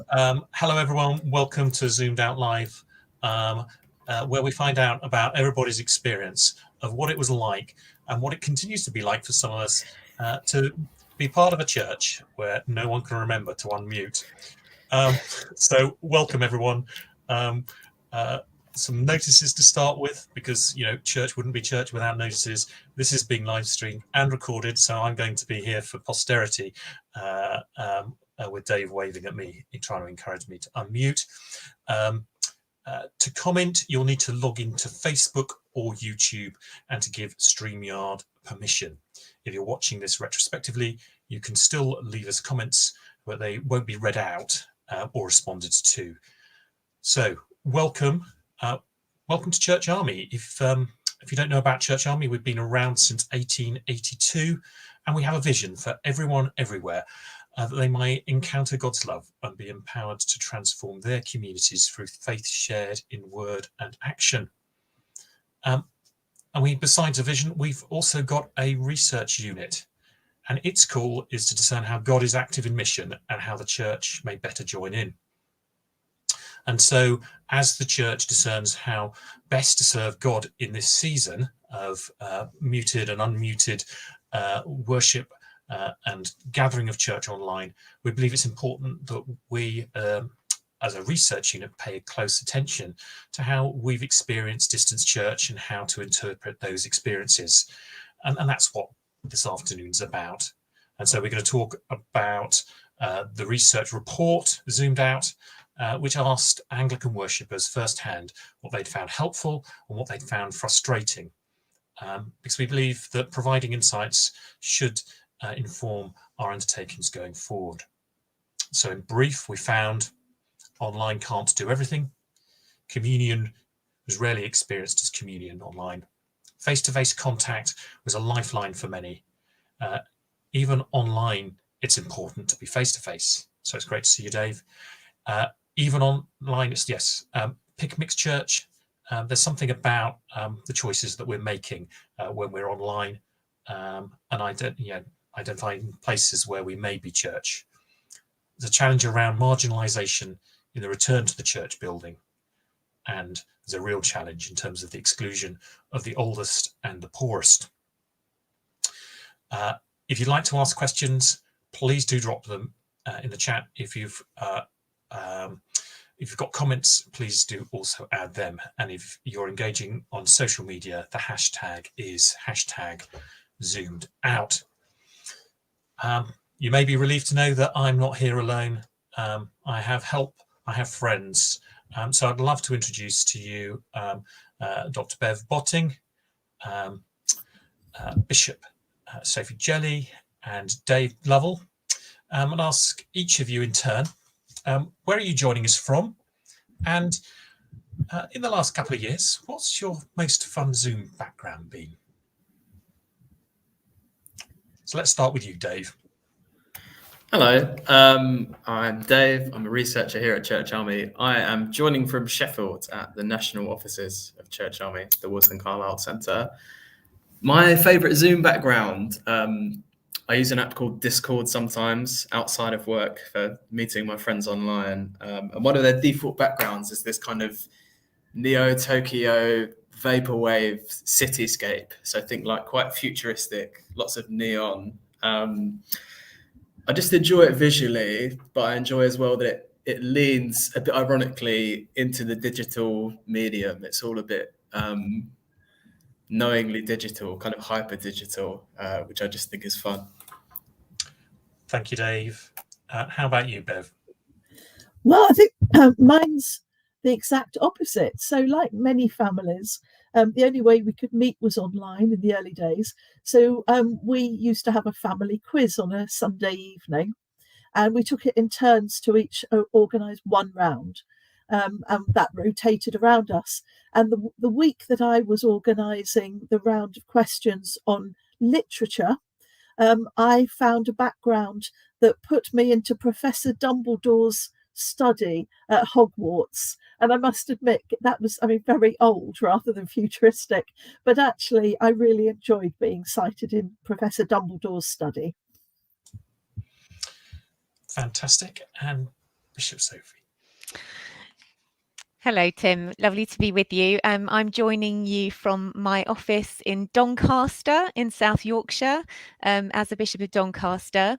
Hello, everyone. Welcome to Zoomed Out Live, where we find out about everybody's experience of what it was like and what it continues to be like for some of us to be part of a church where no one can remember to unmute. So welcome, everyone. Some notices to start with, because church wouldn't be church without notices. This is being live streamed and recorded, so I'm going to be here for posterity, with Dave waving at me, trying to encourage me to unmute. To comment, you'll need to log into Facebook or YouTube and to give StreamYard permission. If you're watching this retrospectively, you can still leave us comments, but they won't be read out or responded to. So welcome to Church Army. If you don't know about Church Army, we've been around since 1882, and we have a vision for everyone everywhere, that they might encounter God's love and be empowered to transform their communities through faith shared in word and action. And besides a vision, we've also got a research unit, and its call is to discern how God is active in mission and how the church may better join in. And so, as the church discerns how best to serve God in this season of muted and unmuted worship and gathering of church online, we believe it's important that we, as a research unit, pay close attention to how we've experienced distance church and how to interpret those experiences. And that's what this afternoon's about. And so we're going to talk about the research report, Zoomed Out, which asked Anglican worshippers firsthand what they'd found helpful and what they'd found frustrating, because we believe that providing insights should inform our undertakings going forward. So in brief, we found online can't do everything. Communion was rarely experienced as communion online. Face-to-face contact was a lifeline for many. Even online, it's important to be face-to-face. So it's great to see you, Dave. Even online, it's yes. Pick mixed church. There's something about the choices that we're making when we're online, and identifying places where we may be church. There's a challenge around marginalisation in the return to the church building, and there's a real challenge in terms of the exclusion of the oldest and the poorest. If you'd like to ask questions, please do drop them in the chat. If you've got comments, please do also add them. And if you're engaging on social media, the hashtag is #ZoomedOut. You may be relieved to know that I'm not here alone. I have help, I have friends. So I'd love to introduce to you Dr. Bev Botting, Bishop Sophie Jelly, and Dave Lovell, and ask each of you in turn, where are you joining us from? And in the last couple of years, what's your most fun Zoom background been? So let's start with you, Dave. Hello, I'm Dave. I'm a researcher here at Church Army. I am joining from Sheffield at the national offices of Church Army, the Wilson Carlisle Centre. My favourite Zoom background, I use an app called Discord sometimes outside of work for meeting my friends online. And one of their default backgrounds is this kind of Neo-Tokyo vaporwave cityscape. So think like quite futuristic, lots of neon. I just enjoy it visually, but I enjoy as well that it leans a bit ironically into the digital medium. It's all a bit knowingly digital, kind of hyper digital, which I just think is fun. Thank you, Dave. How about you, Bev? Well, I think mine's the exact opposite. So like many families, the only way we could meet was online in the early days. So we used to have a family quiz on a Sunday evening, and we took it in turns to each organise one round, and that rotated around us. And the week that I was organising the round of questions on literature, I found a background that put me into Professor Dumbledore's study at Hogwarts. And I must admit, that was, very old rather than futuristic. But actually, I really enjoyed being cited in Professor Dumbledore's study. Fantastic. And Bishop Sophie. Hello, Tim. Lovely to be with you. I'm joining you from my office in Doncaster in South Yorkshire as the Bishop of Doncaster.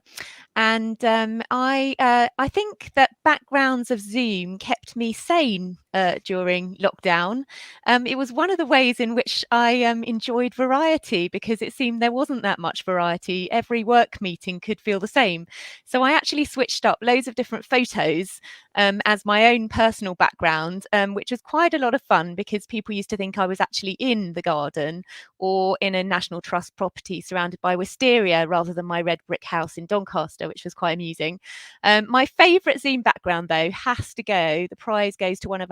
And I think that backgrounds of Zoom kept me sane during lockdown. It was one of the ways in which I enjoyed variety, because it seemed there wasn't that much variety. Every work meeting could feel the same. So I actually switched up loads of different photos as my own personal background, which was quite a lot of fun, because people used to think I was actually in the garden or in a National Trust property surrounded by wisteria rather than my red brick house in Doncaster, which was quite amusing. My favourite Zoom background, though, has to go. The prize goes to one of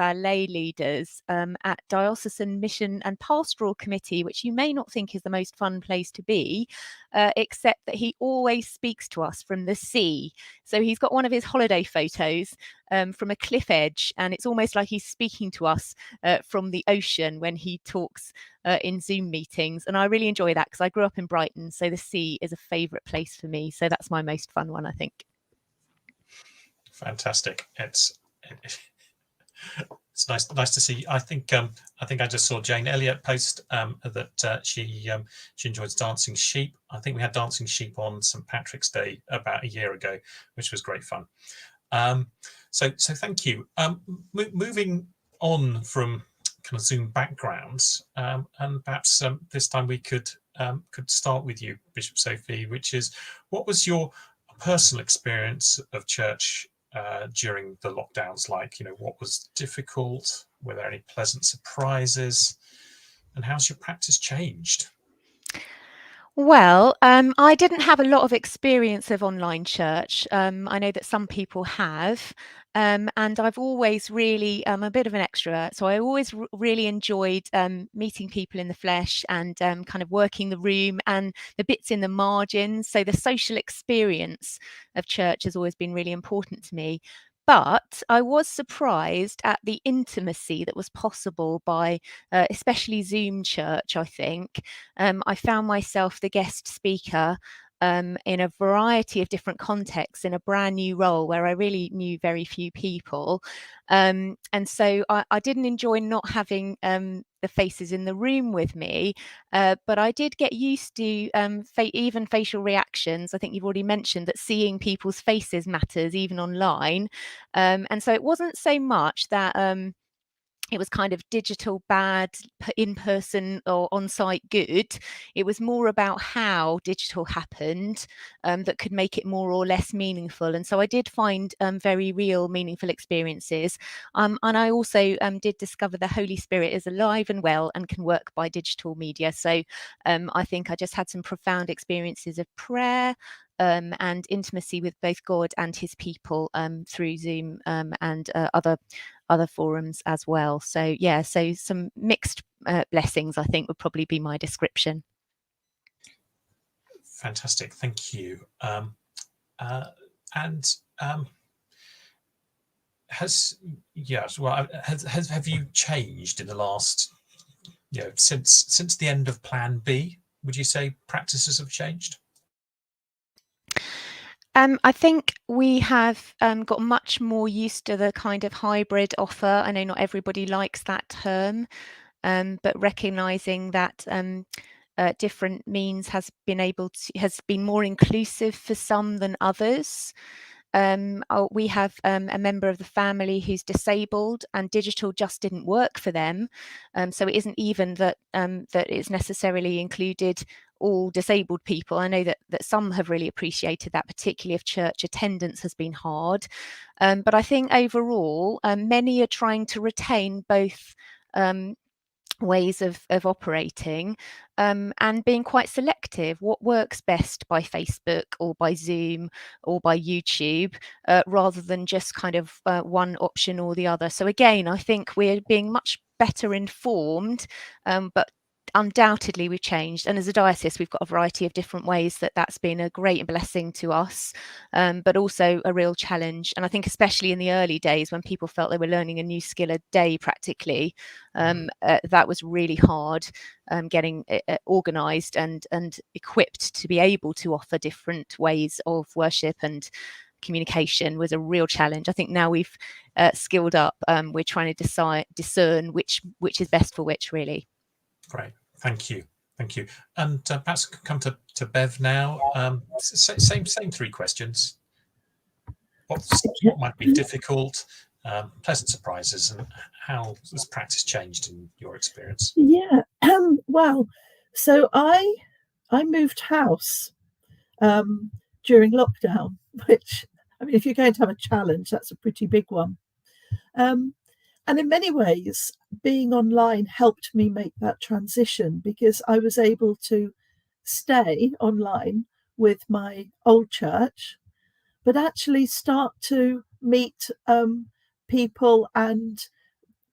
our lay leaders at Diocesan Mission and Pastoral Committee, which you may not think is the most fun place to be, except that he always speaks to us from the sea. So he's got one of his holiday photos from a cliff edge, and it's almost like he's speaking to us from the ocean when he talks in Zoom meetings. And I really enjoy that, because I grew up in Brighton, so the sea is a favourite place for me. So that's my most fun one, I think. Fantastic. It's nice to see. I think I just saw Jane Elliott post that she enjoys dancing sheep. I think we had dancing sheep on St Patrick's Day about a year ago, which was great fun. So thank you. Moving on from kind of Zoom backgrounds, and perhaps this time we could start with you, Bishop Sophie, which is, what was your personal experience of church during the lockdowns like? What was difficult? Were there any pleasant surprises? And how's your practice changed? Well, I didn't have a lot of experience of online church. I know that some people have, and I've always really, I'm a bit of an extrovert, so I always really enjoyed meeting people in the flesh and kind of working the room and the bits in the margins. So the social experience of church has always been really important to me. But I was surprised at the intimacy that was possible by especially Zoom church, I think. I found myself the guest speaker in a variety of different contexts in a brand new role where I really knew very few people. And so I didn't enjoy not having the faces in the room with me, but I did get used to even facial reactions. I think you've already mentioned that seeing people's faces matters even online. And so it wasn't so much that it was kind of digital bad, in person or on site good. It was more about how digital happened that could make it more or less meaningful. And so I did find very real, meaningful experiences. And I also did discover the Holy Spirit is alive and well and can work by digital media. So I think I just had some profound experiences of prayer and intimacy with both God and his people through Zoom and other forums as well. So yeah, so some mixed blessings, I think, would probably be my description. Fantastic, thank you. Have you changed in the last, since the end of Plan B? Would you say practices have changed? I think we have got much more used to the kind of hybrid offer. I know not everybody likes that term, but recognizing that different means has been more inclusive for some than others. We have a member of the family who's disabled, and digital just didn't work for them. So it isn't even that it's necessarily included all disabled people. I know that some have really appreciated that, particularly if church attendance has been hard. But I think overall, many are trying to retain both ways of operating and being quite selective. What works best by Facebook or by Zoom or by YouTube, rather than just kind of one option or the other. So again, I think we're being much better informed, but undoubtedly we've changed, and as a diocese we've got a variety of different ways that's been a great blessing to us, but also a real challenge. And I think especially in the early days when people felt they were learning a new skill a day practically, that was really hard, getting organized and equipped to be able to offer different ways of worship and communication was a real challenge. I think now we've skilled up. We're trying to discern which is best for which, really. Great, thank you. And perhaps come to Bev now. Same 3 questions. What might be difficult, pleasant surprises, and how has practice changed in your experience? Yeah, well, so I moved house during lockdown, which, I mean, if you're going to have a challenge, that's a pretty big one. And in many ways, being online helped me make that transition, because I was able to stay online with my old church, but actually start to meet people and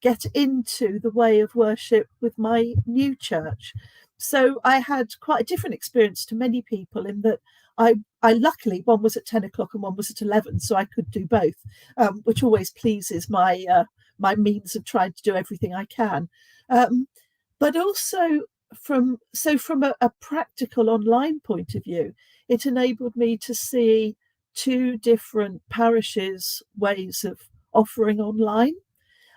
get into the way of worship with my new church. So I had quite a different experience to many people, in that I luckily, one was at 10 o'clock and one was at 11, so I could do both, which always pleases my means of trying to do everything I can. But also from a practical online point of view, it enabled me to see 2 different parishes' ways of offering online,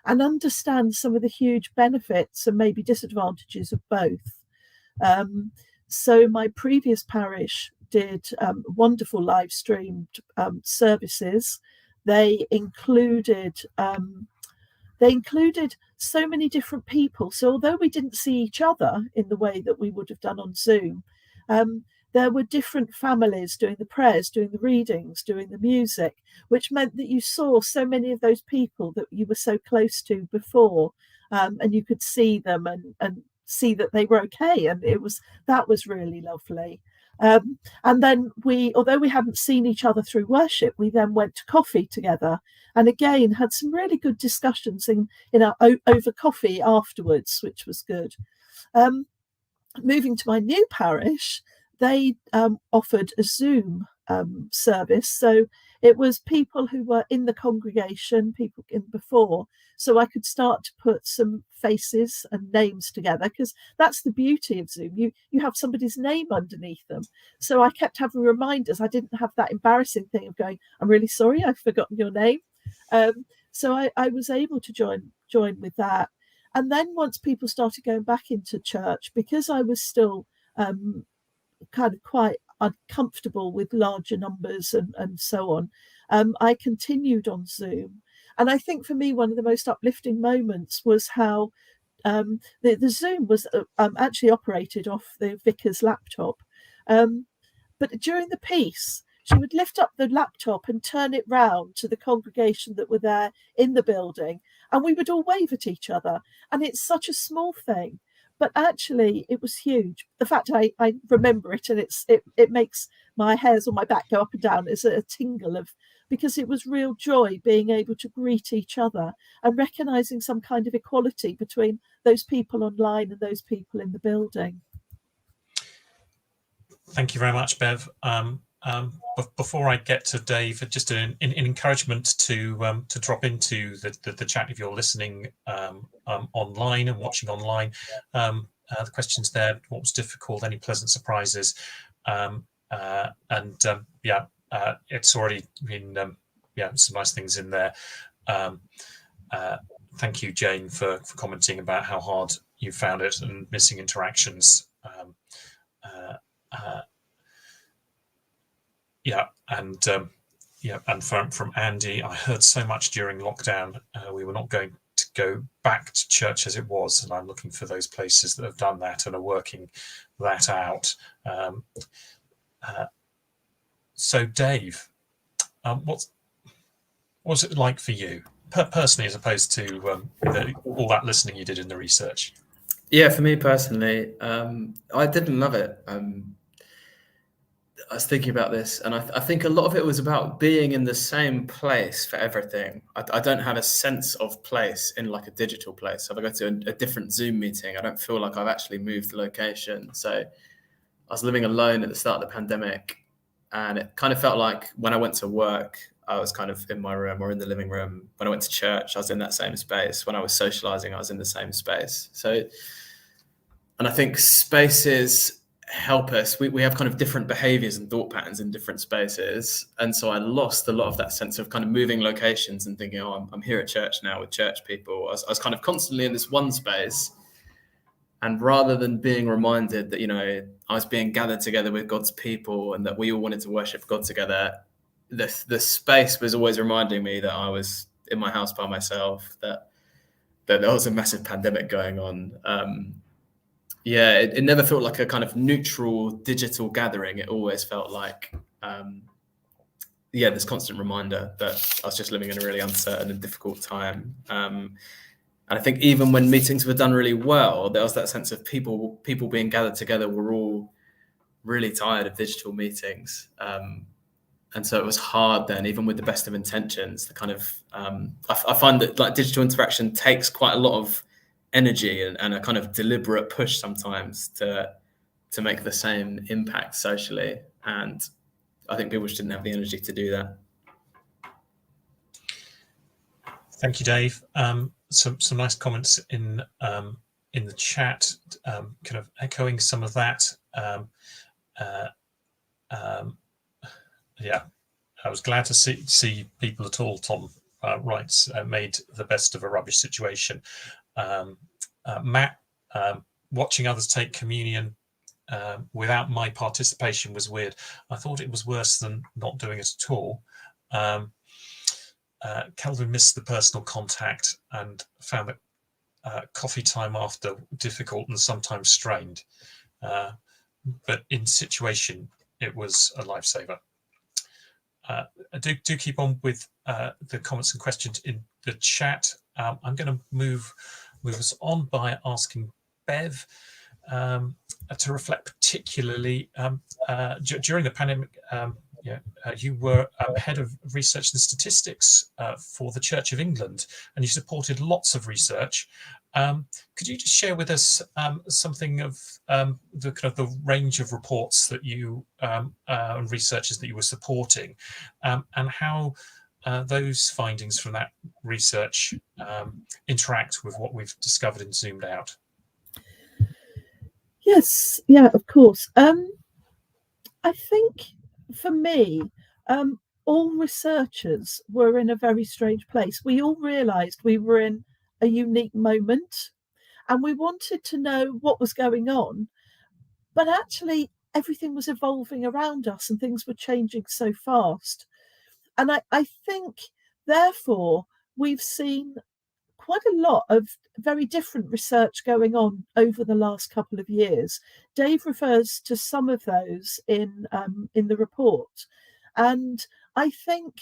and understand some of the huge benefits and maybe disadvantages of both. So my previous parish did wonderful live streamed services. They included so many different people. So although we didn't see each other in the way that we would have done on Zoom, there were different families doing the prayers, doing the readings, doing the music, which meant that you saw so many of those people that you were so close to before, and you could see them and see that they were okay. And that was really lovely. And then although we hadn't seen each other through worship, we then went to coffee together, and again had some really good discussions over coffee afterwards, which was good. Moving to my new parish, they offered a Zoom service. So it was people who were in the congregation, people in before, so I could start to put some faces and names together, because that's the beauty of Zoom. You have somebody's name underneath them. So I kept having reminders. I didn't have that embarrassing thing of going, I'm really sorry, I've forgotten your name. So I was able to join with that. And then once people started going back into church, because I was still kind of quite uncomfortable with larger numbers and so on, I continued on Zoom. And I think for me, one of the most uplifting moments was how the Zoom was actually operated off the vicar's laptop. But during the piece, she would lift up the laptop and turn it round to the congregation that were there in the building, and we would all wave at each other. And it's such a small thing, but actually it was huge. The fact I remember it, and it makes my hairs on my back go up and down. It's a tingle because it was real joy being able to greet each other and recognizing some kind of equality between those people online and those people in the building. Thank you very much, Bev. Before I get to Dave, just an encouragement to drop into the chat if you're listening online and watching online. The questions there: what was difficult? Any pleasant surprises? It's already been some nice things in there. Thank you, Jane, for commenting about how hard you found it and missing interactions. And from Andy, I heard so much during lockdown. We were not going to go back to church as it was, and I'm looking for those places that have done that and are working that out. So, Dave, what's it like for you personally, as opposed to all that listening you did in the research? Yeah, for me personally, I didn't love it. I was thinking about this, and I think a lot of it was about being in the same place for everything. I don't have a sense of place in like a digital place. So if I go to a different Zoom meeting, I don't feel like I've actually moved location. So I was living alone at the start of the pandemic, and it kind of felt like when I went to work, I was kind of in my room or in the living room. When I went to church, I was in that same space. When I was socializing, I was in the same space. So, and I think spaces help us. We have kind of different behaviors and thought patterns in different spaces. And so I lost a lot of that sense of kind of moving locations and thinking, oh, I'm here at church now with church people. I was kind of constantly in this one space. And rather than being reminded that, you know, I was being gathered together with God's people and that we all wanted to worship God together, the space was always reminding me that I was in my house by myself, that there was a massive pandemic going on. It never felt like a kind of neutral digital gathering. It always felt like, this constant reminder that I was just living in a really uncertain and difficult time. And I think even when meetings were done really well, there was that sense of people being gathered together were all really tired of digital meetings. And so it was hard then, even with the best of intentions, the kind of, I find that like digital interaction takes quite a lot of energy and a kind of deliberate push sometimes to make the same impact socially. And I think people just didn't have the energy to do that. Thank you, Dave. Some nice comments in the chat, kind of echoing some of that. I was glad to see people at all. Tom writes, made the best of a rubbish situation. Matt, watching others take communion without my participation was weird. I thought it was worse than not doing it at all. Kelvin missed the personal contact and found that coffee time after difficult and sometimes strained. But in situation, it was a lifesaver. Do keep on with the comments and questions in the chat. I'm going to move us on by asking Bev to reflect particularly during the pandemic. You were head of research and statistics for the Church of England, and you supported lots of research. Could you just share with us something of the kind of the range of reports that you and researchers that you were supporting, and how those findings from that research interact with what we've discovered in Zoomed Out? Yes, yeah, of course. I think for me, all researchers were in a very strange place. We all realised we were in a unique moment and we wanted to know what was going on, but actually everything was evolving around us and things were changing so fast. And I think, therefore, we've seen quite a lot of very different research going on over the last couple of years. Dave refers to some of those in the report. And I think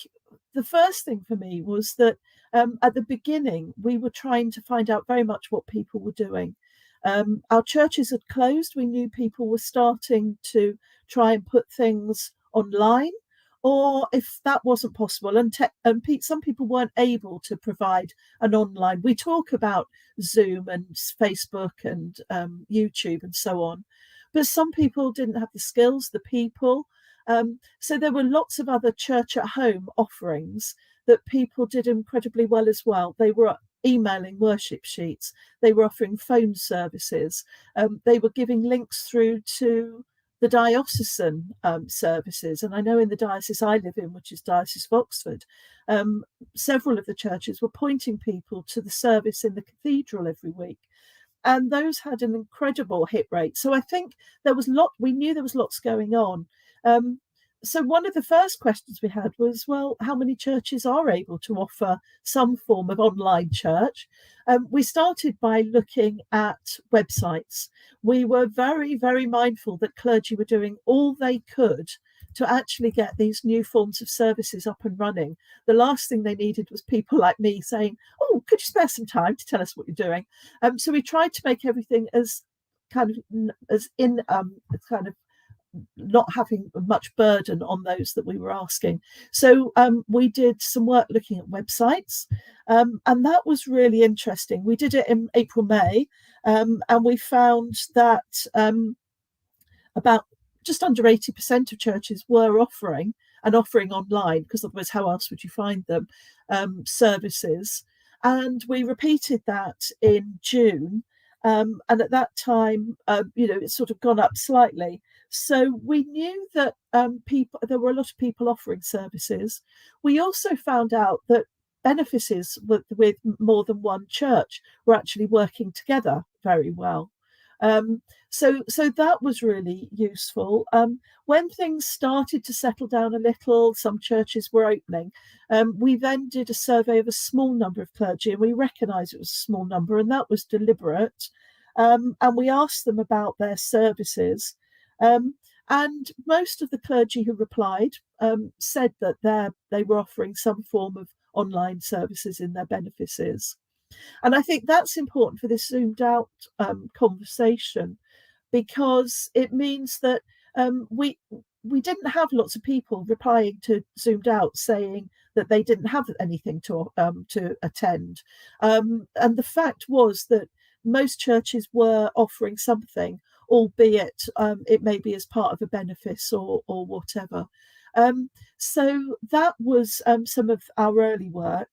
the first thing for me was that at the beginning, we were trying to find out very much what people were doing. Our churches had closed. We knew people were starting to try and put things online, or if that wasn't possible, and some people weren't able to provide an online. We talk about Zoom and Facebook and YouTube and so on, but some people didn't have the skills, the people. So there were lots of other church at home offerings that people did incredibly well as well. They were emailing worship sheets. They were offering phone services. They were giving links through to the diocesan services. And I know in the diocese I live in, which is Diocese of Oxford, several of the churches were pointing people to the service in the cathedral every week. And those had an incredible hit rate. So I think we knew there was lots going on. So one of the first questions we had was, well, how many churches are able to offer some form of online church? We started by looking at websites. We were very, very mindful that clergy were doing all they could to actually get these new forms of services up and running. The last thing they needed was people like me saying, oh, could you spare some time to tell us what you're doing? So we tried to make everything as not having much burden on those that we were asking. So we did some work looking at websites, and that was really interesting. We did it in April, May, and we found that about just under 80% of churches were offering online, because otherwise how else would you find them, services. And we repeated that in June, And at that time, it's sort of gone up slightly. So we knew that there were a lot of people offering services. We also found out that benefices with more than one church were actually working together very well. So that was really useful. When things started to settle down a little, some churches were opening. We then did a survey of a small number of clergy, and we recognised it was a small number, and that was deliberate. And we asked them about their services. And most of the clergy who replied said that they were offering some form of online services in their benefices. And I think that's important for this zoomed out conversation, because it means that we didn't have lots of people replying to zoomed out saying that they didn't have anything to attend. And the fact was that most churches were offering something, albeit it may be as part of a benefice or whatever. So that was some of our early work.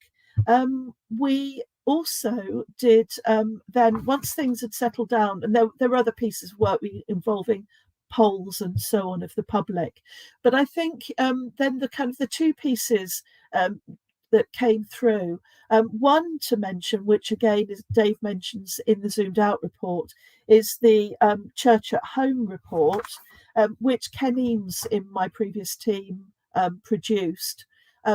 We also did then, once things had settled down, and there were other pieces of work involving polls and so on of the public, but I think then the two pieces that came through, one to mention, which again is Dave mentions in the zoomed out report, is the Church at Home report, which Ken Eames in my previous team produced.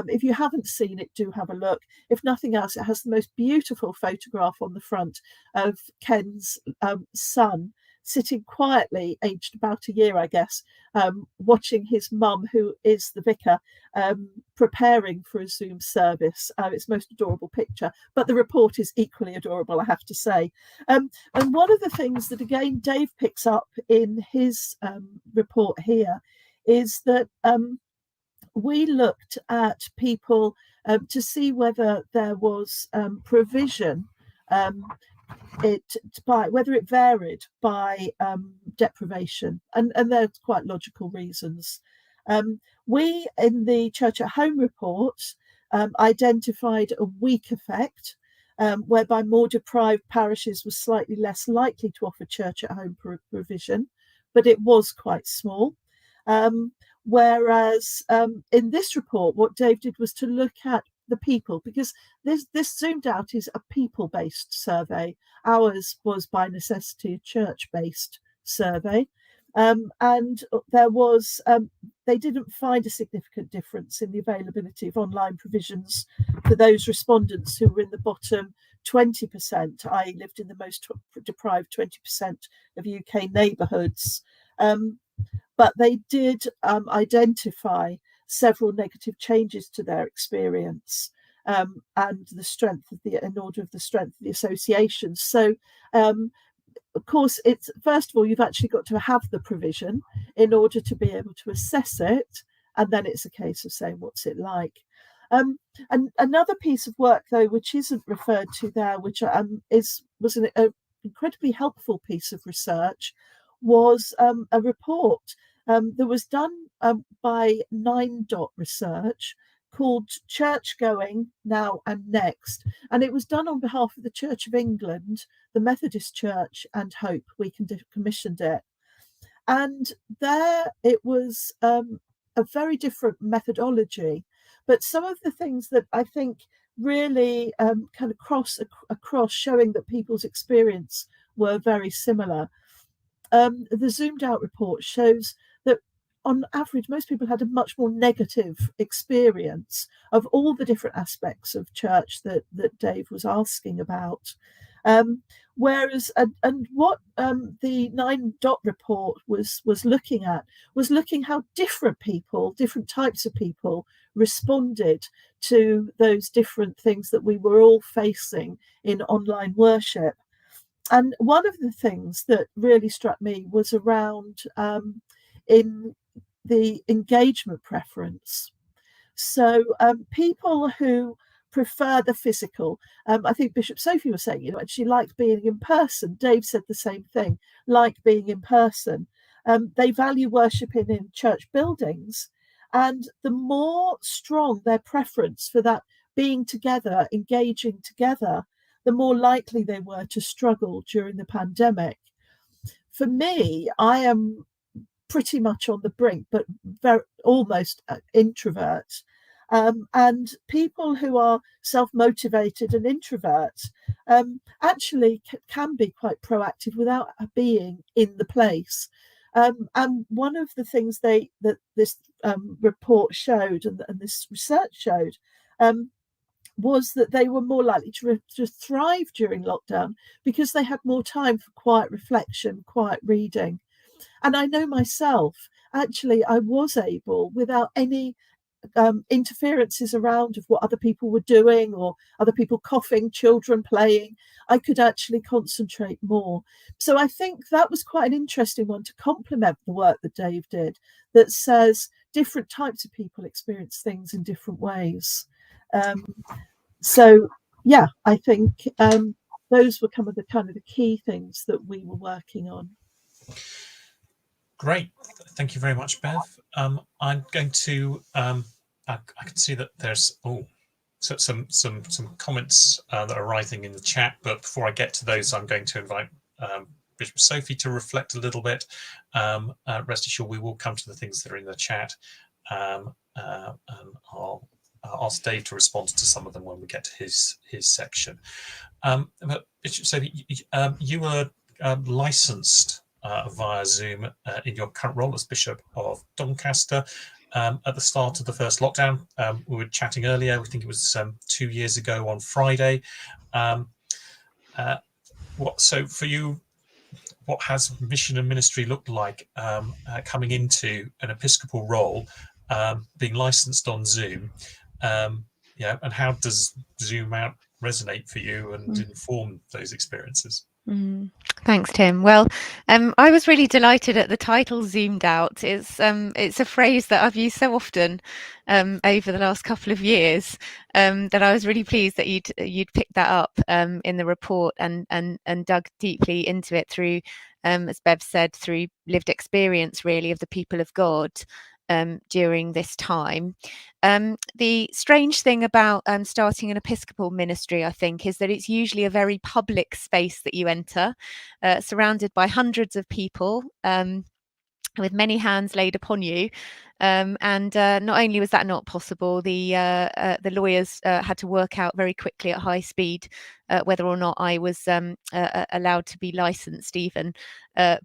If you haven't seen it, do have a look. If nothing else, it has the most beautiful photograph on the front of Ken's son sitting quietly, aged about a year, I guess, watching his mum, who is the vicar, preparing for a Zoom service. It's the most adorable picture, but the report is equally adorable, I have to say. And one of the things that, again, Dave picks up in his report here is that we looked at people to see whether there was provision, whether it varied by deprivation, and there's quite logical reasons. We, in the Church at Home report, identified a weak effect, whereby more deprived parishes were slightly less likely to offer church at home provision, but it was quite small. Whereas in this report, what Dave did was to look at the people, because this zoomed out is a people-based survey. Ours was by necessity a church-based survey, and there was they didn't find a significant difference in the availability of online provisions for those respondents who were in the bottom 20%, i.e. lived in the most deprived 20% of UK neighbourhoods. But they did identify several negative changes to their experience, and the strength of in order of the strength of the associations. So, of course, it's first of all, you've actually got to have the provision in order to be able to assess it, and then it's a case of saying, what's it like? And another piece of work, though, which isn't referred to there, which was an incredibly helpful piece of research, was a report that was done by 9 Dot Research called Church Going Now and Next. And it was done on behalf of the Church of England, the Methodist Church, and Hope. We commissioned it. And there it was a very different methodology. But some of the things that I think really kind of cross across, showing that people's experience were very similar. The zoomed out report shows that on average, most people had a much more negative experience of all the different aspects of church that Dave was asking about. Whereas, and what the 9 Dot report was looking at was looking how different types of people responded to those different things that we were all facing in online worship. And one of the things that really struck me was around in the engagement preference. So people who prefer the physical, I think Bishop Sophie was saying, she liked being in person. Dave said the same thing, like being in person. They value worshiping in church buildings. And the more strong their preference for that being together, engaging together, the more likely they were to struggle during the pandemic. For me, I am pretty much on the brink, but almost introvert. And people who are self-motivated and introverts actually can be quite proactive without being in the place. And one of the things that this report showed and this research showed was that they were more likely to thrive during lockdown because they had more time for quiet reflection, quiet reading. And I know myself, actually, I was able, without any interferences around of what other people were doing or other people coughing, children playing, I could actually concentrate more. So I think that was quite an interesting one to complement the work that Dave did, that says different types of people experience things in different ways. So yeah, I think those were kind of the key things that we were working on. Great, thank you very much, Bev. I'm going to. I can see that there's some comments that are rising in the chat, but before I get to those, I'm going to invite Bishop Sophie to reflect a little bit. Rest assured, we will come to the things that are in the chat, and I'll ask Dave to respond to some of them when we get to his section. But Bishop Sophie, you were licensed via Zoom in your current role as Bishop of Doncaster at the start of the first lockdown. We were chatting earlier, I think it was 2 years ago on Friday. So for you, what has mission and ministry looked like coming into an Episcopal role, being licensed on Zoom? And how does Zoom out resonate for you and inform those experiences? Thanks, Tim. Well, I was really delighted at the title "Zoomed Out." It's a phrase that I've used so often over the last couple of years that I was really pleased that you'd picked that up in the report and dug deeply into it through, as Bev said, through lived experience really of the people of God during this time. The strange thing about starting an Episcopal ministry, I think, is that it's usually a very public space that you enter, surrounded by hundreds of people, with many hands laid upon you. And not only was that not possible, the lawyers had to work out very quickly at high speed whether or not I was allowed to be licensed even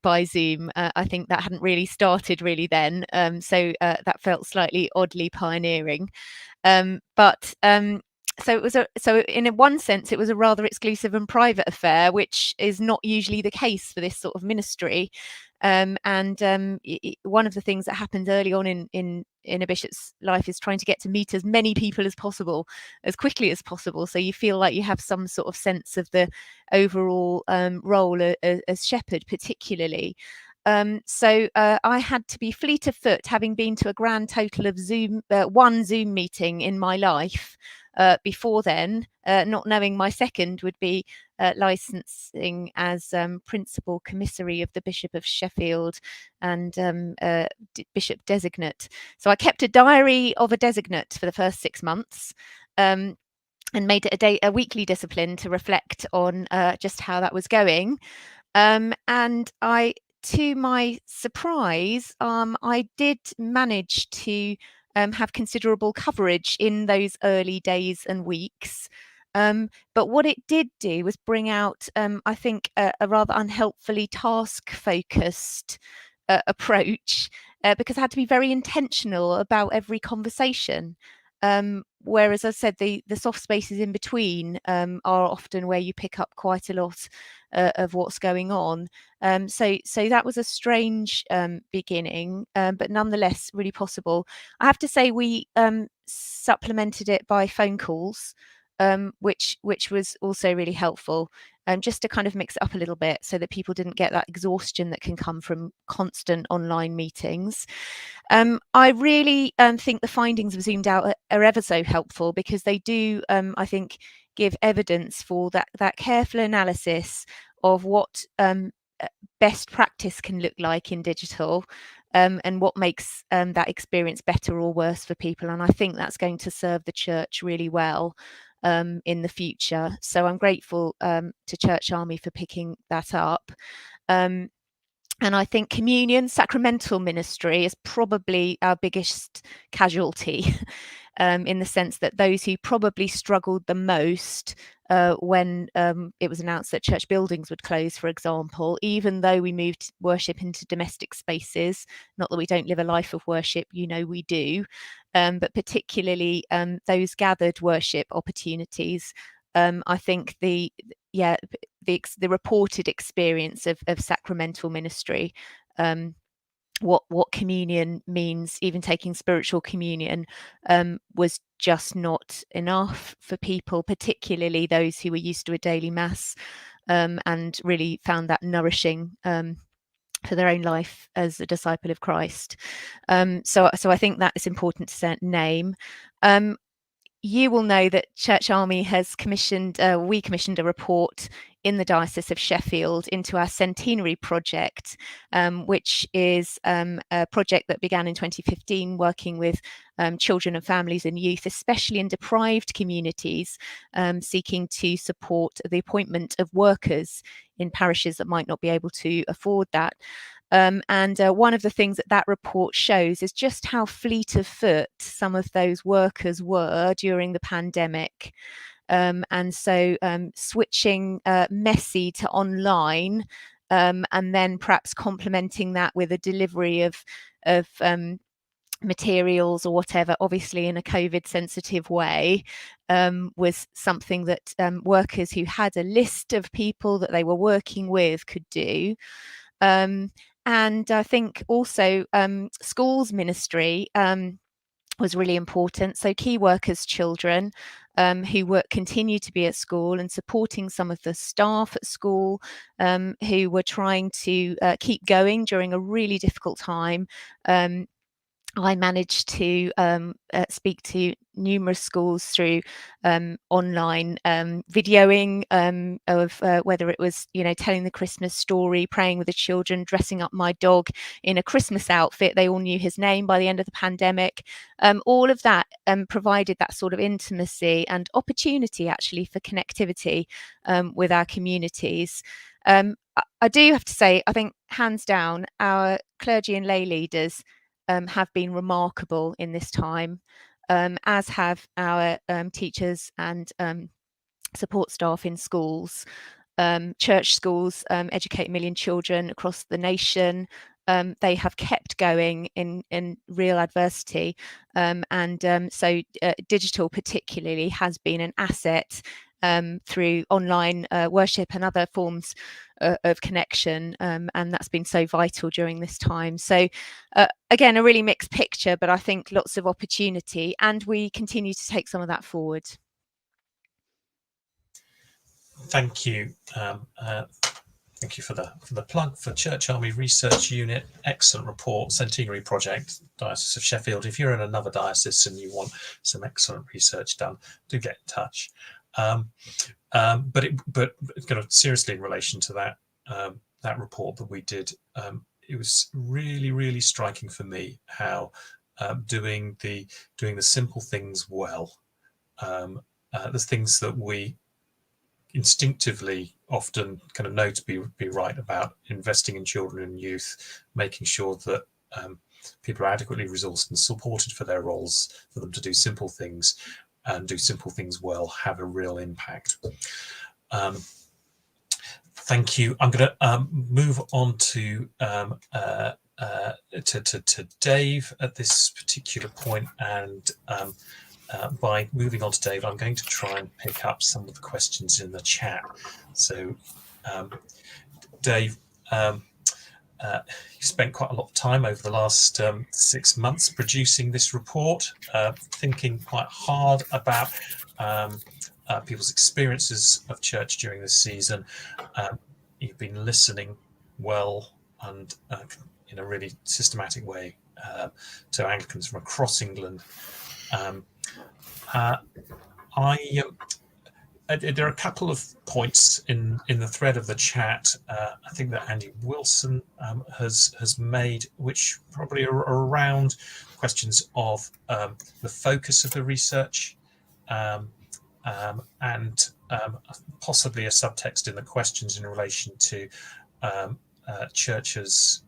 by Zoom. I think that hadn't really started then, so that felt slightly oddly pioneering. So it was so in one sense it was a rather exclusive and private affair, which is not usually the case for this sort of ministry. One of the things that happens early on in a bishop's life is trying to get to meet as many people as possible, as quickly as possible, so you feel like you have some sort of sense of the overall role as shepherd, particularly. So I had to be fleet of foot, having been to a grand total of one Zoom meeting in my life before then, not knowing my second would be licensing as principal commissary of the Bishop of Sheffield and Bishop Designate. So I kept a diary of a designate for the first 6 months. And made it a weekly discipline to reflect on just how that was going. And to my surprise, I did manage to have considerable coverage in those early days and weeks. But what it did do was bring out, I think, a rather unhelpfully task-focused approach, because I had to be very intentional about every conversation. Whereas, as I said, the soft spaces in between are often where you pick up quite a lot of what's going on. So that was a strange beginning, but nonetheless really possible. I have to say we supplemented it by phone calls, which was also really helpful, just to kind of mix it up a little bit so that people didn't get that exhaustion that can come from constant online meetings. I really think the findings of Zoomed Out are ever so helpful, because they do, I think, give evidence for that careful analysis of what best practice can look like in digital, and what makes that experience better or worse for people. And I think that's going to serve the church really well. in the future. So I'm grateful to Church Army for picking that up. And I think communion, sacramental ministry, is probably our biggest casualty, in the sense that those who probably struggled the most when it was announced that church buildings would close, for example, even though we moved worship into domestic spaces, not that we don't live a life of worship, we do, but particularly those gathered worship opportunities. I think the reported experience of sacramental ministry, what communion means, even taking spiritual communion, was just not enough for people, particularly those who were used to a daily mass, and really found that nourishing for their own life as a disciple of Christ. So I think that is important to name. You will know that Church Army has commissioned a report in the Diocese of Sheffield into our centenary project, which is a project that began in 2015, working with children and families and youth, especially in deprived communities, seeking to support the appointment of workers in parishes that might not be able to afford that. And one of the things that report shows is just how fleet of foot some of those workers were during the pandemic. And so switching messy to online, and then perhaps complementing that with a delivery of materials or whatever, obviously in a COVID sensitive way, was something that workers who had a list of people that they were working with could do. And I think also schools ministry was really important. So key workers' children who continue to be at school, and supporting some of the staff at school who were trying to keep going during a really difficult time. I managed to speak to numerous schools through online videoing of whether it was, telling the Christmas story, praying with the children, dressing up my dog in a Christmas outfit. They all knew his name by the end of the pandemic. All of that provided that sort of intimacy and opportunity, actually, for connectivity with our communities. I do have to say, I think hands down, our clergy and lay leaders have been remarkable in this time, as have our teachers and support staff in schools. Church schools educate 1 million children across the nation. They have kept going in real adversity, and so digital particularly has been an asset through online worship and other forms of connection, and that's been so vital during this time. So again, a really mixed picture, but I think lots of opportunity, and we continue to take some of that forward. Thank you. Thank you for the plug for Church Army Research Unit. Excellent report, Centenary Project, Diocese of Sheffield. If you're in another diocese and you want some excellent research done, do get in touch. But kind of seriously, in relation to that report that we did, it was really, really striking for me how doing the simple things well, the things that we instinctively often kind of know to be right about, investing in children and youth, making sure that people are adequately resourced and supported for their roles, for them to do simple things and do simple things well, have a real impact. Thank you. I'm going to move on to Dave at this particular point, and by moving on to Dave, I'm going to try and pick up some of the questions in the chat. So, Dave, you spent quite a lot of time over the last 6 months producing this report, thinking quite hard about people's experiences of church during this season. You've been listening well and in a really systematic way to Anglicans from across England. There are a couple of points in the thread of the chat, I think that Andy Wilson has made, which probably are around questions of the focus of the research, and possibly a subtext in the questions in relation to churches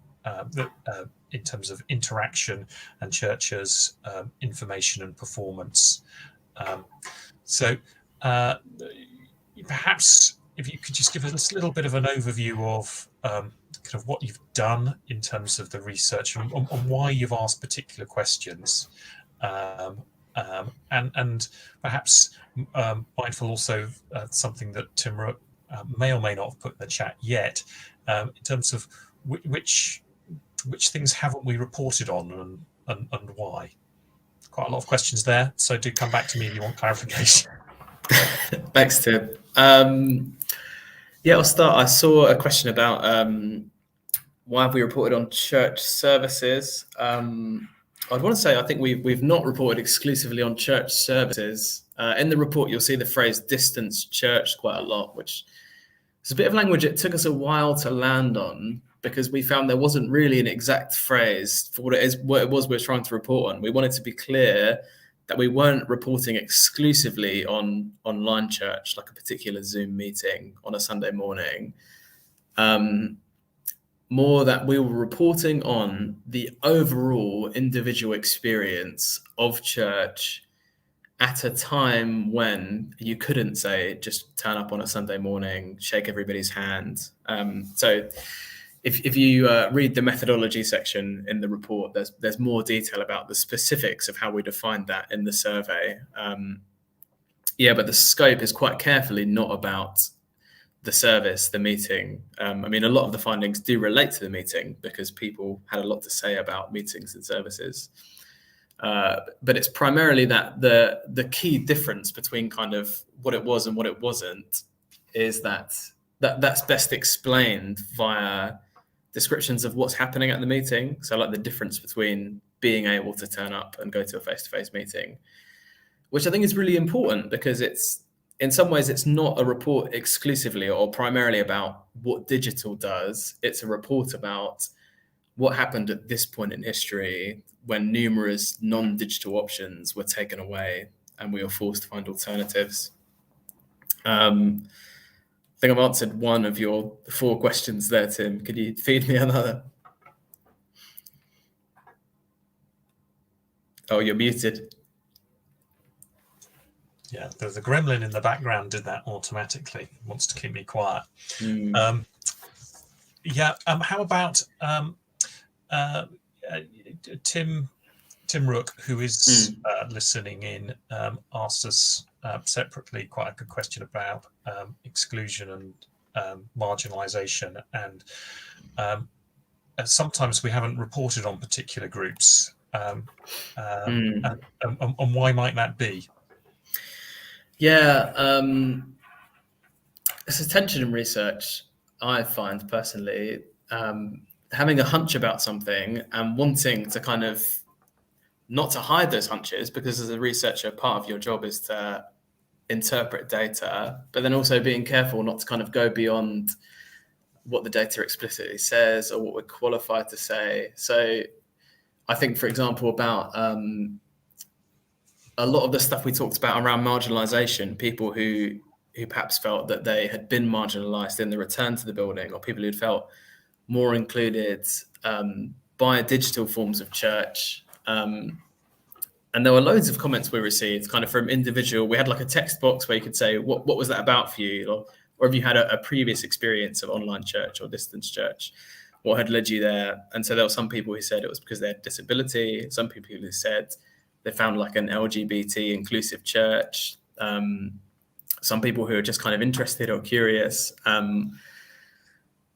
in terms of interaction and churches' information and performance. So perhaps if you could just give us a little bit of an overview of kind of what you've done in terms of the research and why you've asked particular questions, and perhaps mindful also something that Tim Rook may or may not have put in the chat yet, in terms of which things haven't we reported on and why. Quite a lot of questions there, so do come back to me if you want clarification. Thanks, Tim. Yeah, I'll start. I saw a question about why have we reported on church services. I'd want to say I think we've not reported exclusively on church services. In the report, you'll see the phrase distance church quite a lot, which is a bit of language it took us a while to land on, because we found there wasn't really an exact phrase for what it was we're trying to report on. We wanted to be clear that we weren't reporting exclusively on online church, like a particular Zoom meeting on a Sunday morning. More that we were reporting on the overall individual experience of church at a time when you couldn't say, just turn up on a Sunday morning, shake everybody's hand. So if you read the methodology section in the report, there's more detail about the specifics of how we defined that in the survey. But the scope is quite carefully not about the service, the meeting. I mean, a lot of the findings do relate to the meeting because people had a lot to say about meetings and services. But it's primarily that the key difference between kind of what it was and what it wasn't is that's best explained via descriptions of what's happening at the meeting. So like the difference between being able to turn up and go to a face-to-face meeting, which I think is really important because it's, in some ways, it's not a report exclusively or primarily about what digital does. It's a report about what happened at this point in history when numerous non-digital options were taken away and we were forced to find alternatives. I think I've answered one of your 4 questions there, Tim. Could you feed me another? Oh, you're muted. Yeah, there's a gremlin in the background did that automatically. Wants to keep me quiet. How about Tim Rook, who is listening in, asked us separately quite a good question about exclusion and marginalisation, and sometimes we haven't reported on particular groups, and why might that be? Yeah, it's a tension in research, I find personally, having a hunch about something and wanting to kind of not to hide those hunches, because as a researcher, part of your job is to interpret data, but then also being careful not to kind of go beyond what the data explicitly says or what we're qualified to say. So I think, for example, about a lot of the stuff we talked about around marginalisation, people who perhaps felt that they had been marginalised in the return to the building, or people who'd felt more included by digital forms of church. And there were loads of comments we received kind of from individual. We had like a text box where you could say, what was that about for you? Or have you had a previous experience of online church or distance church? What had led you there? And so there were some people who said it was because they had disability. Some people who said they found like an LGBT inclusive church. Some people who are just kind of interested or curious.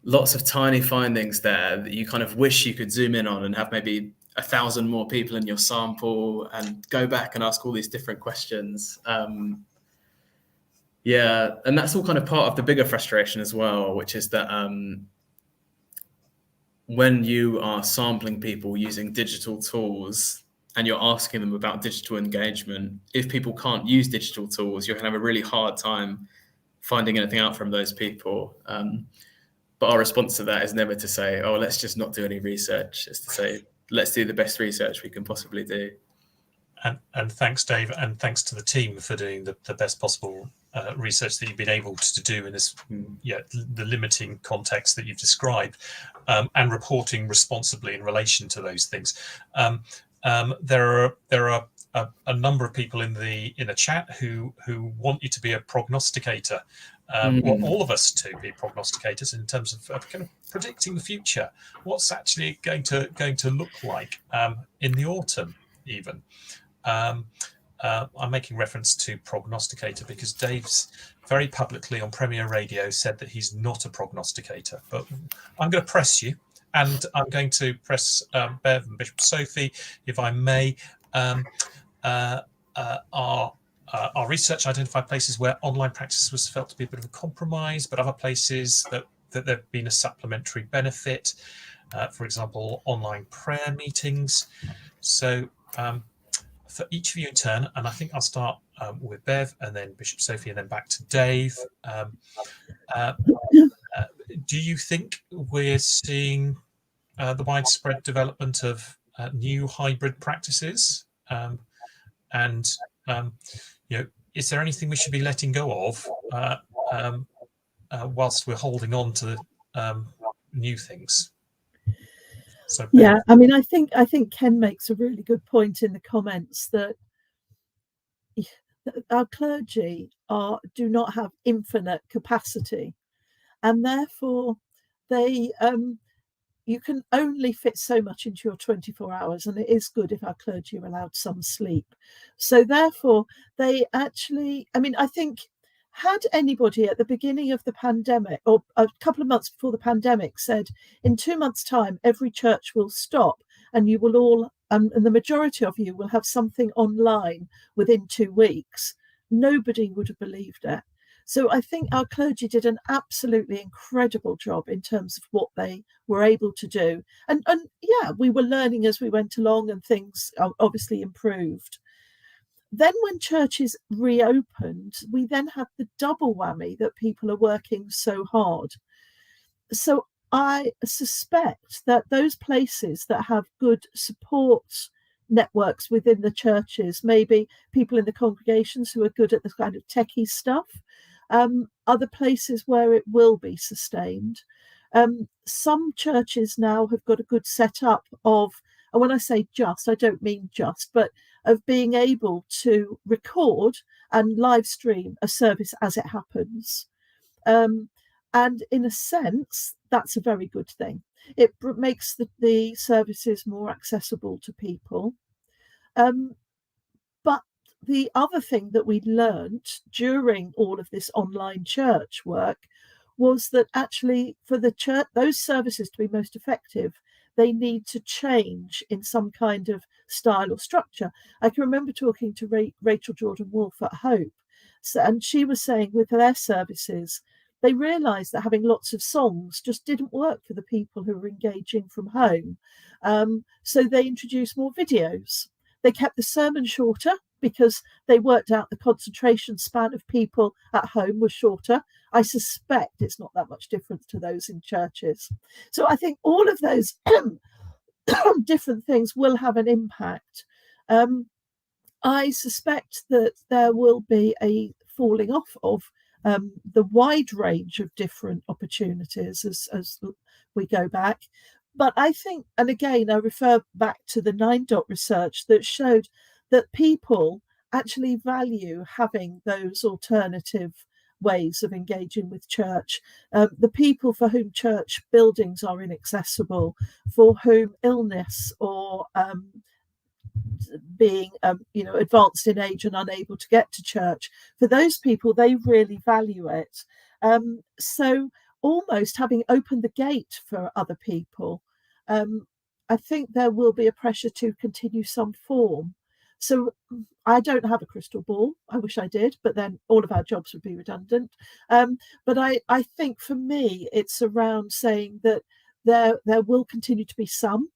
Lots of tiny findings there that you kind of wish you could zoom in on and have maybe 1,000 more people in your sample and go back and ask all these different questions. And that's all kind of part of the bigger frustration as well, which is that when you are sampling people using digital tools and you're asking them about digital engagement, if people can't use digital tools, you're going to have a really hard time finding anything out from those people. But our response to that is never to say, oh, let's just not do any research. It's to say, let's do the best research we can possibly do. And thanks, Dave, and thanks to the team for doing the best possible research that you've been able to do in this, the limiting context that you've described, and reporting responsibly in relation to those things. There are a number of people in the chat who want you to be a prognosticator, or all of us to be prognosticators in terms of kind of predicting the future. What's actually going to look like in the autumn, even. I'm making reference to prognosticator because Dave's very publicly on Premier Radio said that he's not a prognosticator. But I'm going to press you, and I'm going to press Bev and Bishop Sophie, if I may. Our research identified places where online practice was felt to be a bit of a compromise, but other places that there have been a supplementary benefit. For example, online prayer meetings. So for each of you in turn, and I think I'll start with Bev and then Bishop Sophie and then back to Dave. Do you think we're seeing the widespread development of new hybrid practices? And is there anything we should be letting go of whilst we're holding on to new things? So, yeah, I mean, I think Ken makes a really good point in the comments that our clergy do not have infinite capacity, and therefore they you can only fit so much into your 24 hours, and it is good if our clergy are allowed some sleep. So therefore they actually, I mean, I think had anybody at the beginning of the pandemic or a couple of months before the pandemic said in 2 months' time every church will stop and you will all and the majority of you will have something online within 2 weeks, nobody would have believed it. So I think our clergy did an absolutely incredible job in terms of what they were able to do. And yeah, we were learning as we went along and things obviously improved. Then when churches reopened, we then had the double whammy that people are working so hard. So I suspect that those places that have good support networks within the churches, maybe people in the congregations who are good at the kind of techie stuff, other places where it will be sustained. Some churches now have got a good setup of, and when I say just, I don't mean just, but of being able to record and live stream a service as it happens. And in a sense, that's a very good thing. It makes the services more accessible to people. But the other thing that we learned during all of this online church work was that actually for the church, those services to be most effective, they need to change in some kind of style or structure. I can remember talking to Rachel Jordan-Wolfe at Hope, and she was saying with their services, they realised that having lots of songs just didn't work for the people who were engaging from home. So they introduced more videos. They kept the sermon shorter because they worked out the concentration span of people at home was shorter. I suspect it's not that much different to those in churches. So I think all of those different things will have an impact. I suspect that there will be a falling off of the wide range of different opportunities as we go back. But I think, and again, I refer back to the 9-Dot research that showed that people actually value having those alternative ways of engaging with church. The people for whom church buildings are inaccessible, for whom illness or being advanced in age and unable to get to church, for those people, they really value it. So almost having opened the gate for other people, I think there will be a pressure to continue some form. So I don't have a crystal ball. I wish I did, but then all of our jobs would be redundant. But I think for me, it's around saying that there will continue to be some.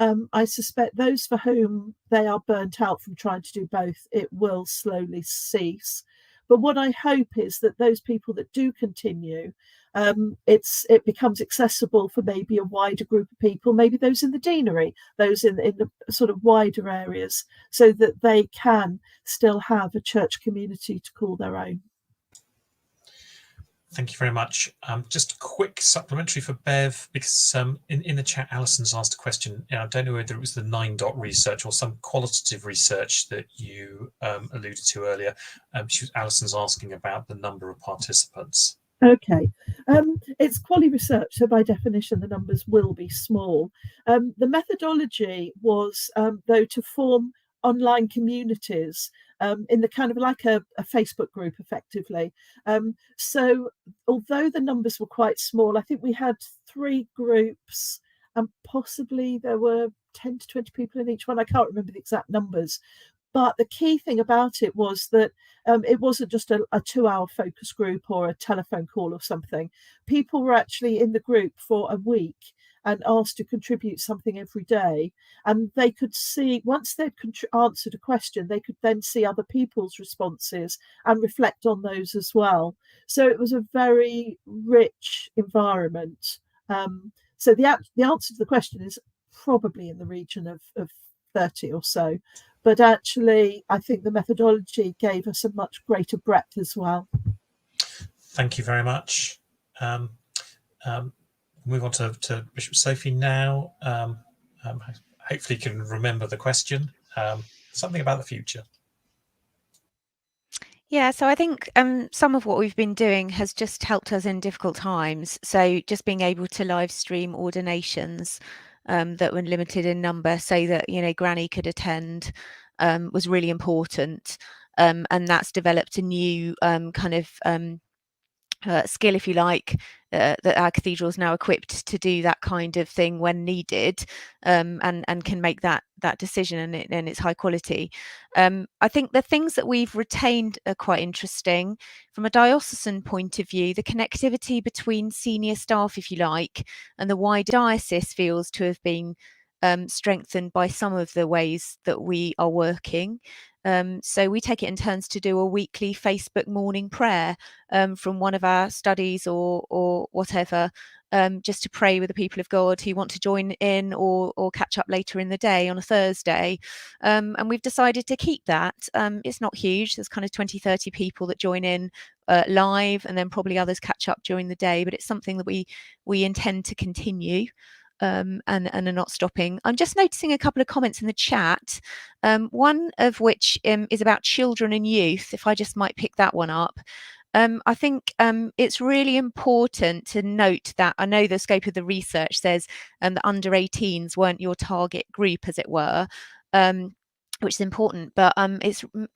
I suspect those for whom they are burnt out from trying to do both, it will slowly cease. But what I hope is that those people that do continue, it becomes accessible for maybe a wider group of people, maybe those in the deanery, those in the sort of wider areas, so that they can still have a church community to call their own. Thank you very much. Just a quick supplementary for Bev, because in the chat, Alison's asked a question. I don't know whether it was the 9-dot research or some qualitative research that you alluded to earlier. Alison's asking about the number of participants. Okay, it's quality research, so by definition, the numbers will be small. The methodology was, though, to form online communities in the kind of like a Facebook group, effectively. So although the numbers were quite small, I think we had 3 groups and possibly there were 10 to 20 people in each one. I can't remember the exact numbers. But the key thing about it was that it wasn't just a 2-hour focus group or a telephone call or something. People were actually in the group for a week and asked to contribute something every day. And they could see, once they'd answered a question, they could then see other people's responses and reflect on those as well. So it was a very rich environment. So the answer to the question is probably in the region of 30 or so. But actually, I think the methodology gave us a much greater breadth as well. Thank you very much. Move on to Bishop Sophie now. Hopefully you can remember the question. Something about the future. Yeah, so I think some of what we've been doing has just helped us in difficult times. So just being able to live stream ordinations that were limited in number, so that Granny could attend, was really important, and that's developed a new kind of skill, if you like, that our cathedral is now equipped to do that kind of thing when needed, and can make that decision, and it's high quality. I think the things that we've retained are quite interesting from a diocesan point of view. The connectivity between senior staff, if you like, and the wider diocese feels to have been strengthened by some of the ways that we are working. So we take it in turns to do a weekly Facebook morning prayer from one of our studies or whatever, just to pray with the people of God who want to join in or catch up later in the day on a Thursday. And we've decided to keep that. It's not huge. There's kind of 20, 30 people that join in live, and then probably others catch up during the day. But it's something that we intend to continue. And are not stopping. I'm just noticing a couple of comments in the chat, one of which is about children and youth, if I just might pick that one up. I think it's really important to note that I know the scope of the research says that under 18s weren't your target group, as it were, which is important. But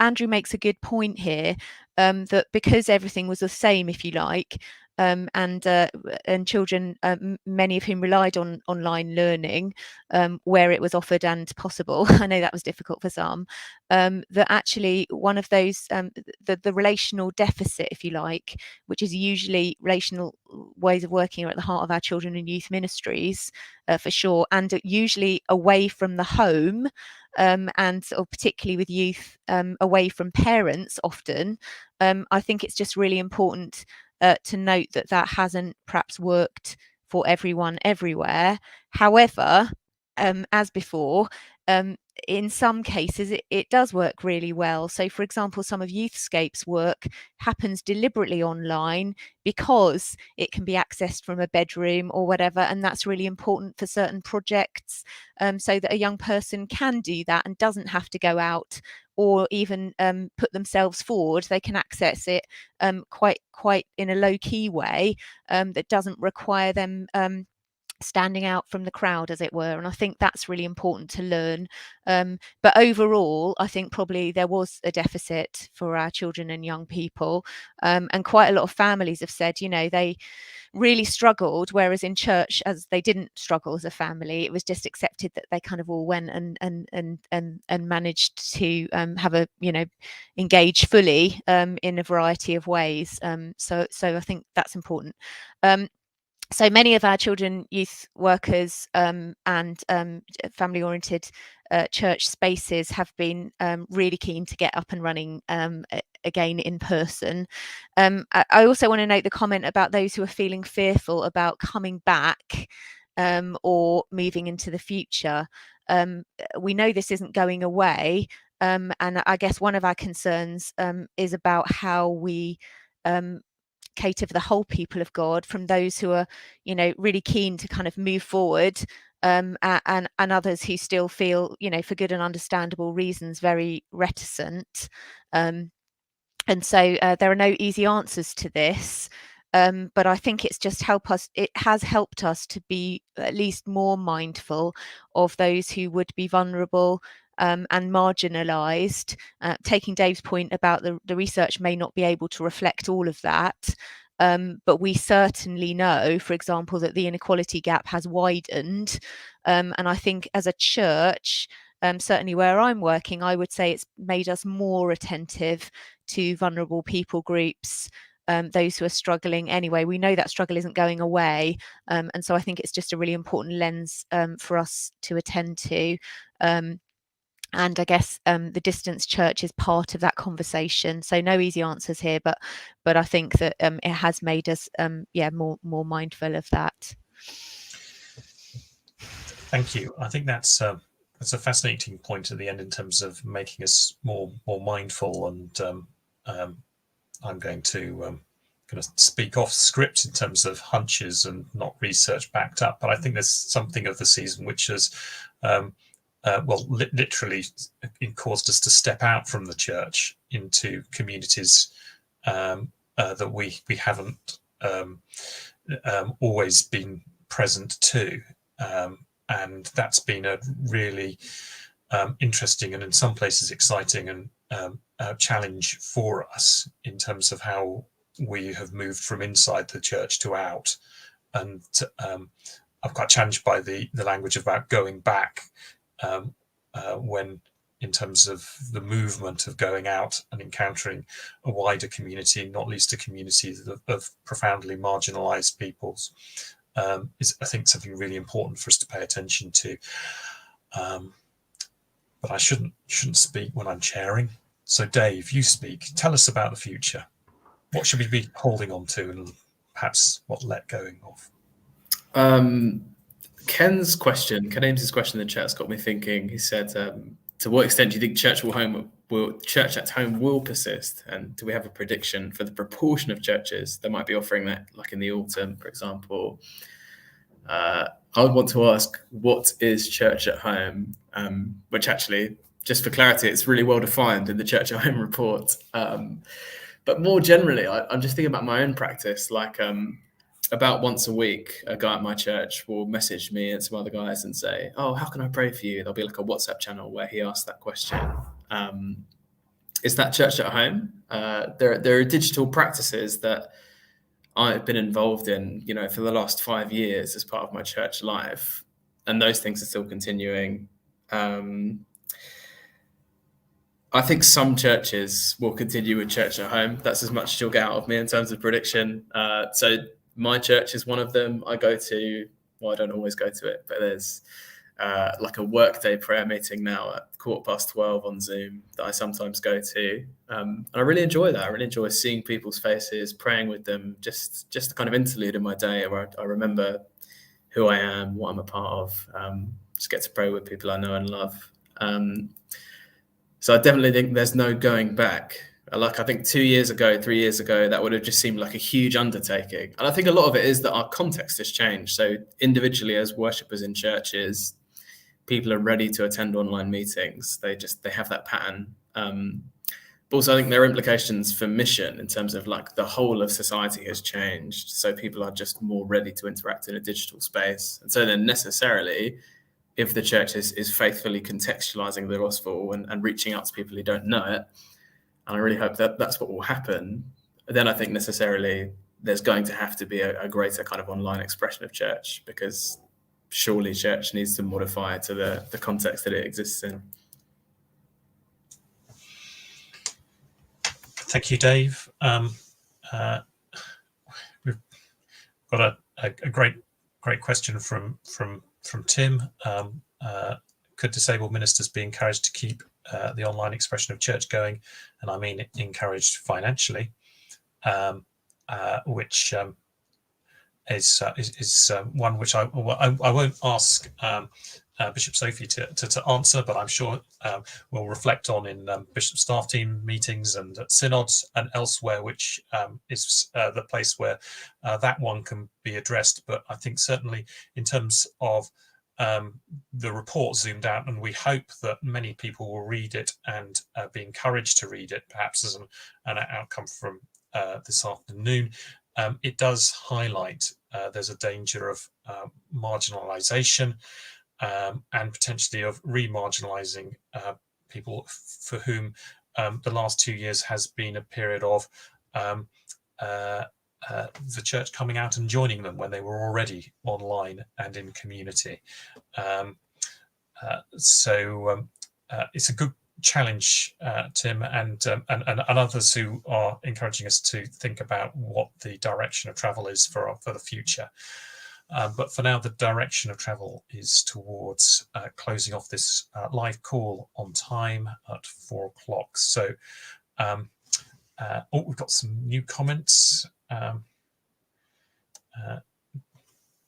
Andrew makes a good point here, that because everything was the same, if you like, and children, many of whom relied on online learning where it was offered and possible. I know that was difficult for some. That actually one of those, the relational deficit, if you like, which is usually relational ways of working, are at the heart of our children and youth ministries, for sure, and usually away from the home. And sort of particularly with youth away from parents often. I think it's just really important to note that hasn't perhaps worked for everyone everywhere. However, as before, in some cases it does work really well. So for example, some of Youthscape's work happens deliberately online because it can be accessed from a bedroom or whatever, and that's really important for certain projects, so that a young person can do that and doesn't have to go out or even put themselves forward. They can access it quite in a low-key way that doesn't require them standing out from the crowd, as it were. And I think that's really important to learn. But overall, I think probably there was a deficit for our children and young people, and quite a lot of families have said, they really struggled, whereas in church, as they didn't struggle as a family, it was just accepted that they kind of all went and managed to have a engage fully in a variety of ways. So I think that's important. So many of our children, youth workers and family-oriented church spaces have been really keen to get up and running again in person. I also want to note the comment about those who are feeling fearful about coming back or moving into the future. We know this isn't going away, and I guess one of our concerns is about how we cater for the whole people of God, from those who are, you know, really keen to kind of move forward, and others who still feel, you know, for good and understandable reasons, very reticent. And so there are no easy answers to this, but I think it's just it has helped us to be at least more mindful of those who would be vulnerable and marginalised. Taking Dave's point about the research may not be able to reflect all of that, but we certainly know, for example, that the inequality gap has widened. And I think as a church, certainly where I'm working, I would say it's made us more attentive to vulnerable people groups, those who are struggling anyway. We know that struggle isn't going away, and so I think it's just a really important lens for us to attend to. And I guess the distance church is part of that conversation. So no easy answers here, but I think that it has made us more mindful of that. Thank you. I think that's a fascinating point at the end in terms of making us more mindful. And I'm going to speak off script in terms of hunches and not research backed up. But I think there's something of the season which has literally it caused us to step out from the church into communities that we haven't always been present to. And that's been a really interesting and in some places exciting and challenge for us in terms of how we have moved from inside the church to out. And I'm quite challenged by the language about going back when in terms of the movement of going out and encountering a wider community, not least a community of profoundly marginalised peoples, is, I think, something really important for us to pay attention to. But I shouldn't speak when I'm chairing. So Dave, you speak. Tell us about the future. What should we be holding on to and perhaps what let going of? Ken Ames's question in the chat's got me thinking. He said, to what extent do you think church at home will persist? And do we have a prediction for the proportion of churches that might be offering that, like in the autumn, for example? I would want to ask, what is church at home? Which actually, just for clarity, it's really well defined in the Church at Home report. But more generally, I'm just thinking about my own practice. Like about once a week, a guy at my church will message me and some other guys and say, "Oh, how can I pray for you?" There'll be like a WhatsApp channel where he asks that question. Is that church at home? There are digital practices that I've been involved in, for the last 5 years as part of my church life, and those things are still continuing. I think some churches will continue with church at home. That's as much as you'll get out of me in terms of prediction. So my church is one of them. I go to, well, I don't always go to it, but there's like a workday prayer meeting now at 12:15 on Zoom that I sometimes go to. And I really enjoy that. I really enjoy seeing people's faces, praying with them, just a kind of interlude in my day where I remember who I am, what I'm a part of, just get to pray with people I know and love. So I definitely think there's no going back. Like I think 3 years ago, that would have just seemed like a huge undertaking. And I think a lot of it is that our context has changed. So individually as worshippers in churches, people are ready to attend online meetings. They have that pattern. But also I think there are implications for mission in terms of like the whole of society has changed. So people are just more ready to interact in a digital space. And so then necessarily, if the church is faithfully contextualizing the gospel and reaching out to people who don't know it, and I really hope that that's what will happen, then I think necessarily there's going to have to be a greater kind of online expression of church, because surely church needs to modify to the context that it exists in. Thank you, Dave. We've got a great question from Tim. Could disabled ministers be encouraged to keep the online expression of church going? And I mean encouraged financially, which is one which I won't ask Bishop Sophie to answer, but I'm sure we'll reflect on in Bishop staff team meetings and at synods and elsewhere, which is the place where that one can be addressed. But I think certainly in terms of the report zoomed out, and we hope that many people will read it and be encouraged to read it, perhaps as an outcome from this afternoon. It does highlight there's a danger of marginalisation and potentially of re-marginalising people for whom the last 2 years has been a period of the church coming out and joining them when they were already online and in community. So it's a good challenge, Tim, and others who are encouraging us to think about what the direction of travel is for the future. But for now, the direction of travel is towards closing off this live call on time at 4 o'clock. So we've got some new comments.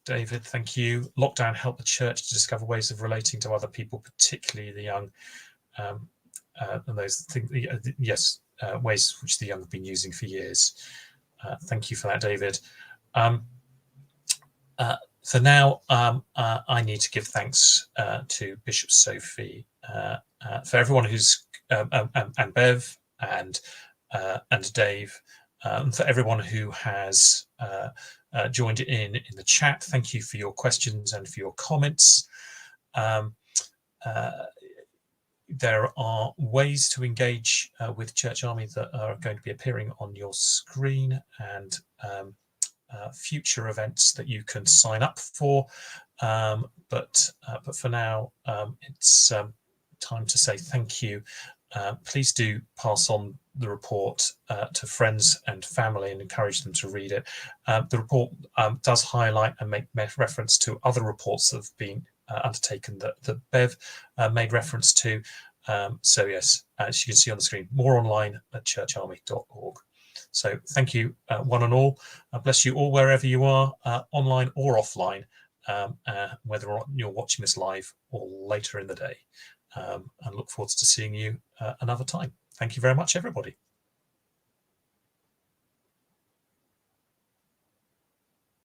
David, thank you. Lockdown helped the church to discover ways of relating to other people, particularly the young. And those things, yes, ways which the young have been using for years. Thank you for that, David. For now, I need to give thanks to Bishop Sophie for everyone who's and Bev and Dave, for everyone who has joined in the chat. Thank you for your questions and for your comments. There are ways to engage with Church Army that are going to be appearing on your screen, and future events that you can sign up for. But for now, it's time to say thank you. Please do pass on the report to friends and family and encourage them to read it. The report does highlight and make reference to other reports that have been undertaken that Bev made reference to. So yes, as you can see on the screen, more online at churcharmy.org. So thank you, one and all. Bless you all wherever you are, online or offline, whether or not you're watching this live or later in the day. And look forward to seeing you another time. Thank you very much, everybody.